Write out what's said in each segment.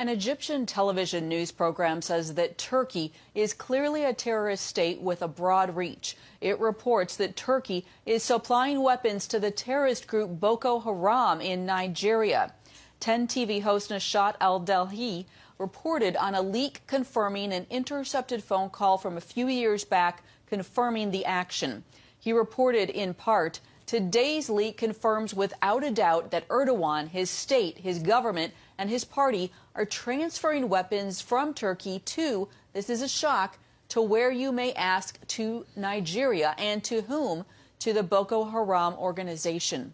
An Egyptian television news program says that Turkey is clearly a terrorist state with a broad reach. It reports that Turkey is supplying weapons to the terrorist group Boko Haram in Nigeria. 10 TV host Nashat Al-Delhi reported on a leak confirming an intercepted phone call from a few years back confirming the action. He reported in part, "Today's leak confirms without a doubt that Erdogan, his state, his government, and his party are transferring weapons from Turkey to," this is a shock, "to where you may ask, to Nigeria." And to whom? To the Boko Haram organization.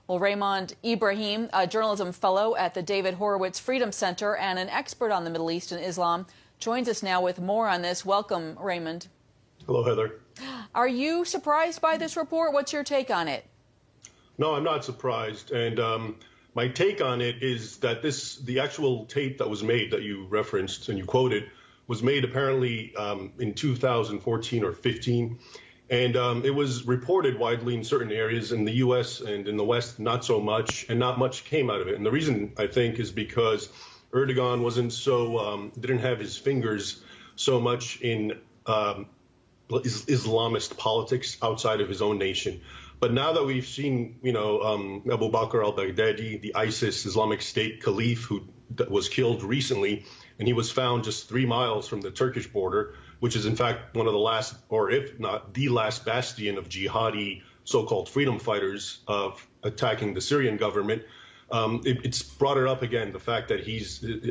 Well, Raymond Ibrahim, a journalism fellow at the David Horowitz Freedom Center and an expert on the Middle East and Islam, joins us now with more on this. Welcome, Raymond. Hello, Heather. Are you surprised by this report? What's your take on it? No, I'm not surprised. And my take on it is that the actual tape that was made that you referenced and you quoted was made apparently in 2014 or 15. And it was reported widely in certain areas in the U.S. and in the West, not so much, and not much came out of it. And the reason, I think, is because Erdogan wasn't so, didn't have his fingers so much in Islamist politics outside of his own nation. But now that we've seen, Abu Bakr al-Baghdadi, the ISIS Islamic State caliph who was killed recently, and he was found just 3 miles from the Turkish border, which is in fact one of the last, or if not the last bastion of jihadi so-called freedom fighters of attacking the Syrian government. It's brought it up again, the fact that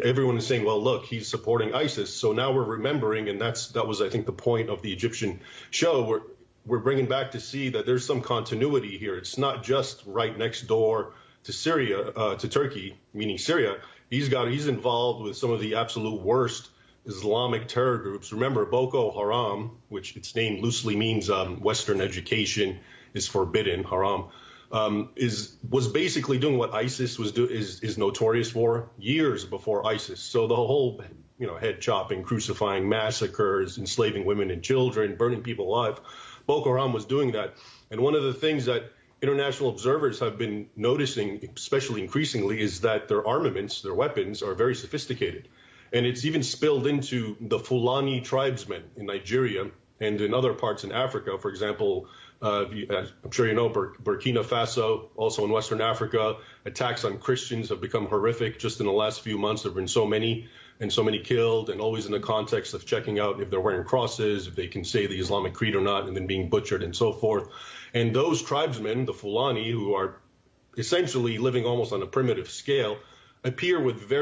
everyone is saying, well, look, he's supporting ISIS. So now we're remembering, and that was, I think, the point of the Egyptian show. We're bringing back to see that there's some continuity here. It's not just right next door to Syria, to Turkey, meaning Syria. He's involved with some of the absolute worst Islamic terror groups. Remember, Boko Haram, which its name loosely means Western education is forbidden, haram, was basically doing what ISIS is notorious for years before ISIS. So the whole, head chopping, crucifying, massacres, enslaving women and children, burning people alive. Boko Haram was doing that. And one of the things that international observers have been noticing, especially increasingly, is that their armaments, their weapons, are very sophisticated. And it's even spilled into the Fulani tribesmen in Nigeria and in other parts in Africa. For example, I'm sure you know, Burkina Faso, also in Western Africa, attacks on Christians have become horrific. Just in the last few months, there have been so many killed, and always in the context of checking out if they're wearing crosses, if they can say the Islamic Creed or not, and then being butchered and so forth. And those tribesmen, the Fulani, who are essentially living almost on a primitive scale, appear with very